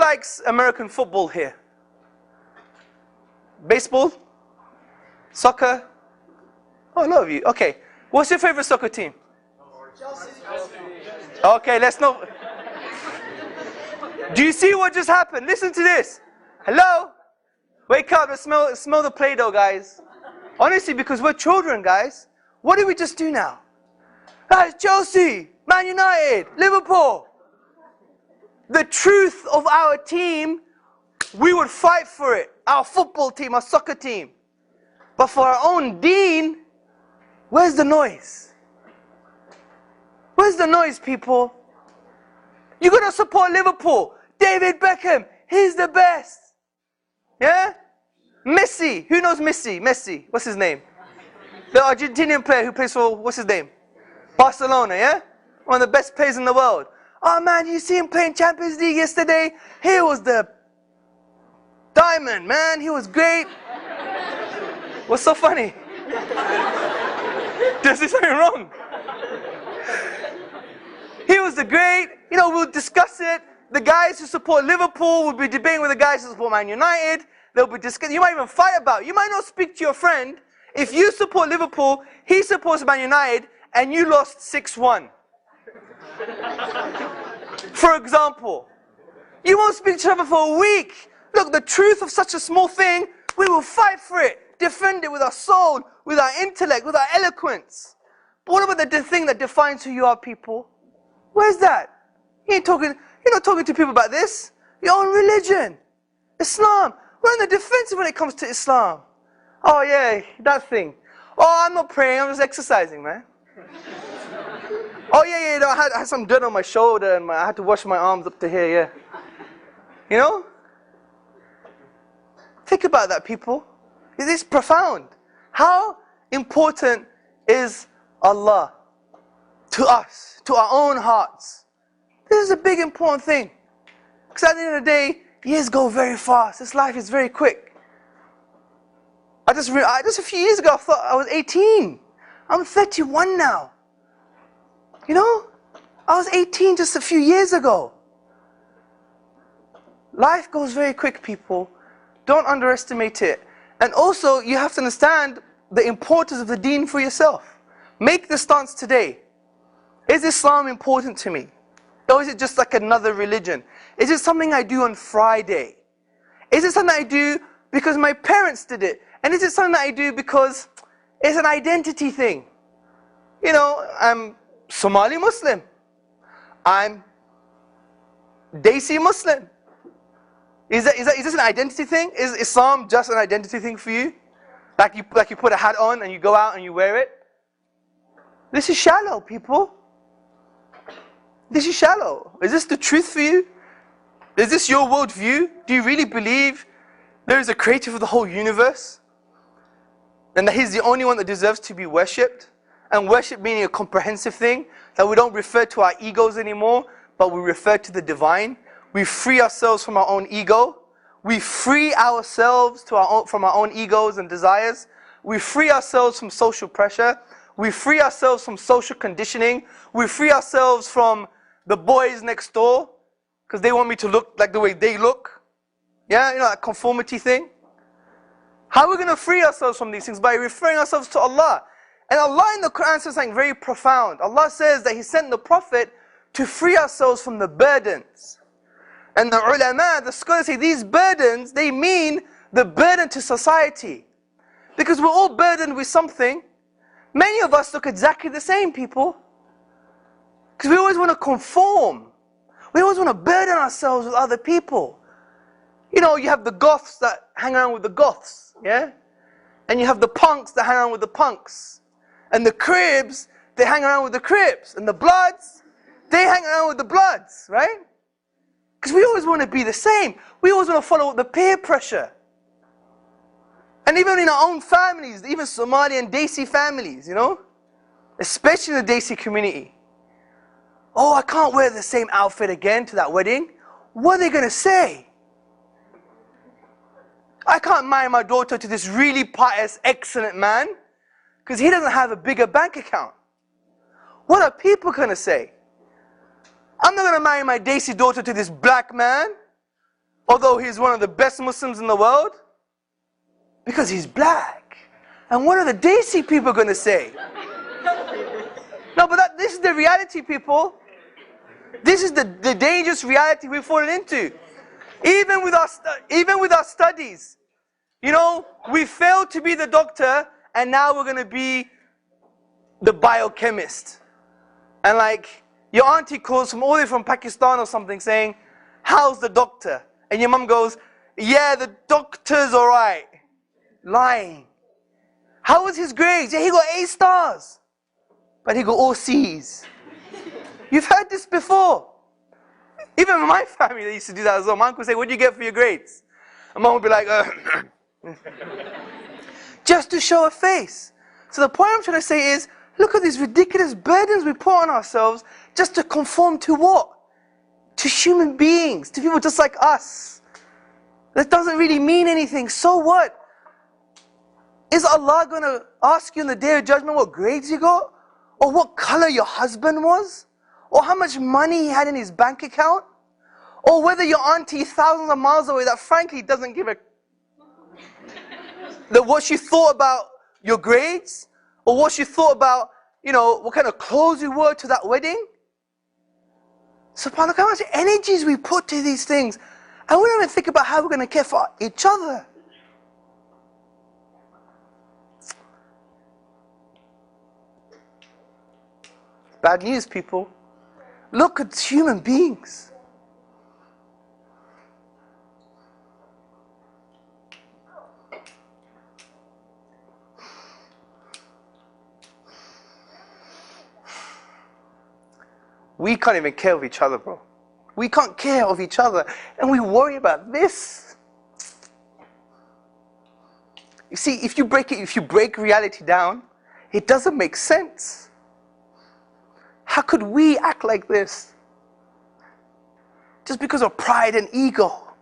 likes American football here? Baseball? Soccer? Oh, a lot of you. Okay. What's your favorite soccer team? Chelsea. Okay, let's not. Do you see what just happened? Listen to this. Hello? Wake up and smell the Play-Doh, guys. Honestly, because we're children, guys. What did we just do now? Guys, Chelsea, Man United, Liverpool. The truth of our team, we would fight for it. Our football team, our soccer team. But for our own deen, where's the noise? Where's the noise, people? You're going to support Liverpool. David Beckham, he's the best. Yeah? Messi, who knows Messi? Messi, what's his name? The Argentinian player who plays for, what's his name? Barcelona, yeah? One of the best players in the world. Oh man, you see him playing Champions League yesterday? He was the diamond, man. He was great. What's so funny? Does he something wrong? He was the great. You know, we'll discuss it. The guys who support Liverpool will be debating with the guys who support Man United. They'll be discussing. You might even fight about it. You might not speak to your friend. If you support Liverpool, he supports Man United, and you lost 6-1. For example, you won't speak to each other for a week. Look, the truth of such a small thing, we will fight for it, defend it with our soul, with our intellect, with our eloquence. But what about the thing that defines who you are, people? Where's that? You're not talking to people about this. Your own religion, Islam. We're on the defensive when it comes to Islam. Oh yeah, that thing. Oh, I'm not praying, I'm just exercising, man. Oh yeah, you know, I had some dirt on my shoulder and I had to wash my arms up to here, yeah. You know? Think about that, people. It is profound. How important is Allah to us, to our own hearts? This is a big important thing. Because at the end of the day, years go very fast. This life is very quick. Just a few years ago, I thought I was 18. I'm 31 now. You know? I was 18 just a few years ago. Life goes very quick, people. Don't underestimate it. And also, you have to understand the importance of the deen for yourself. Make the stance today. Is Islam important to me? Or is it just like another religion? Is it something I do on Friday? Is it something I do because my parents did it? And is it something that I do because it's an identity thing? You know, I'm Somali Muslim. I'm Desi Muslim. Is this an identity thing? Is Islam just an identity thing for you? Like you put a hat on and you go out and you wear it? This is shallow, people. This is shallow. Is this the truth for you? Is this your worldview? Do you really believe there is a creator for the whole universe? And that he's the only one that deserves to be worshipped? And worship meaning a comprehensive thing, that we don't refer to our egos anymore, but we refer to the divine. We free ourselves from our own ego. We free ourselves from our own egos and desires. We free ourselves from social pressure. We free ourselves from social conditioning. We free ourselves from the boys next door, because they want me to look like the way they look. Yeah, you know, that conformity thing. How are we going to free ourselves from these things? By referring ourselves to Allah. And Allah in the Quran says something very profound. Allah says that He sent the Prophet to free ourselves from the burdens. And the ulama, the scholars say these burdens, they mean the burden to society. Because we're all burdened with something. Many of us look exactly the same, people. Because we always want to conform. We always want to burden ourselves with other people. You know, you have the goths that hang around with the goths, yeah? And you have the punks that hang around with the punks. And the cribs, they hang around with the cribs. And the bloods, they hang around with the bloods, right? Because we always want to be the same. We always want to follow the peer pressure. And even in our own families, even Somali and Desi families, you know? Especially in the Desi community. Oh, I can't wear the same outfit again to that wedding. What are they going to say? I can't marry my daughter to this really pious, excellent man because he doesn't have a bigger bank account. What are people going to say? I'm not going to marry my Desi daughter to this black man although he's one of the best Muslims in the world? Because he's black. And what are the Desi people going to say? No, but this is the reality, people. This is the dangerous reality we've fallen into. Even with our studies, you know, we failed to be the doctor, and now we're going to be the biochemist. And like, your auntie calls from all the way from Pakistan or something saying, how's the doctor? And your mum goes, yeah, the doctor's alright. Lying. How was his grades? Yeah, he got A stars. But he got all C's. You've heard this before. Even in my family, they used to do that as well. My uncle would say, what did you get for your grades? And mom would be like, just to show a face. So the point I'm trying to say is, look at these ridiculous burdens we put on ourselves just to conform to what? To human beings, to people just like us. That doesn't really mean anything. So what? Is Allah going to ask you in the Day of Judgment what grades you got? Or what color your husband was? Or how much money he had in his bank account? Or whether your auntie thousands of miles away that frankly doesn't give a what she thought about your grades? Or what she thought about, you know, what kind of clothes you wore to that wedding? SubhanAllah, how much energies we put to these things. And we don't even think about how we're going to care for each other. Bad news, people. Look at human beings. We can't even care of each other, bro. We can't care of each other, and we worry about this. You see, if you break reality down, it doesn't make sense. How could we act like this? Just because of pride and ego.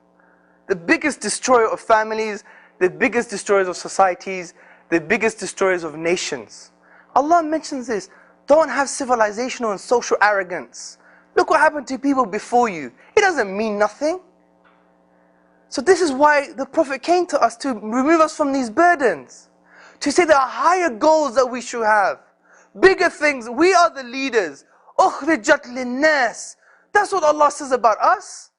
The biggest destroyer of families, the biggest destroyers of societies, the biggest destroyers of nations. Allah mentions this. Don't have civilizational and social arrogance. Look what happened to people before you. It doesn't mean nothing. So this is why the Prophet came to us, to remove us from these burdens. To say there are higher goals that we should have. Bigger things. We are the leaders. أُخْرِجَتْ لِلنَّاسِ. That's what Allah says about us.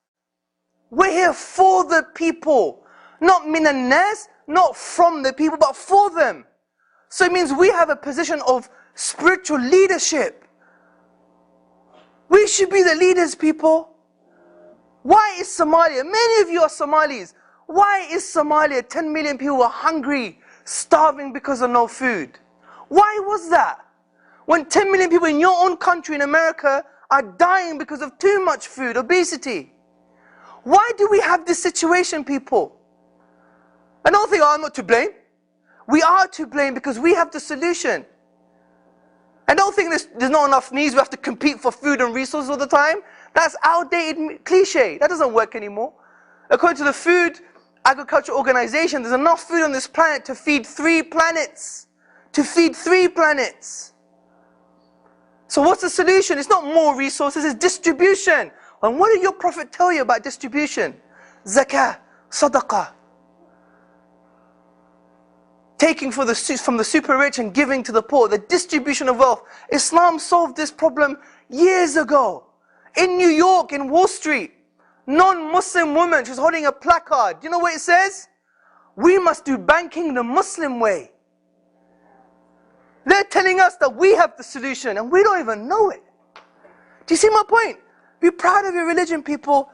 We're here for the people. Not مِنَ النَّاسِ, not from the people, but for them. So it means we have a position of spiritual leadership. We should be the leaders, people. Why is Somalia, many of you are Somalis, why is Somalia, 10 million people are hungry, starving because of no food? Why was that? When 10 million people in your own country in America are dying because of too much food, obesity. Why do we have this situation, people? And don't think, oh, I'm not to blame. We are to blame because we have the solution. And don't think there's not enough needs, we have to compete for food and resources all the time. That's outdated cliche. That doesn't work anymore. According to the Food Agriculture Organization, there's enough food on this planet to feed 3 planets. To feed 3 planets. So what's the solution? It's not more resources, it's distribution. And what did your Prophet tell you about distribution? Zakah, sadaqah. Taking from the super rich and giving to the poor, the distribution of wealth. Islam solved this problem years ago. In New York, in Wall Street, non-Muslim woman, she's holding a placard. Do you know what it says? We must do banking the Muslim way. They're telling us that we have the solution and we don't even know it. Do you see my point? Be proud of your religion, people.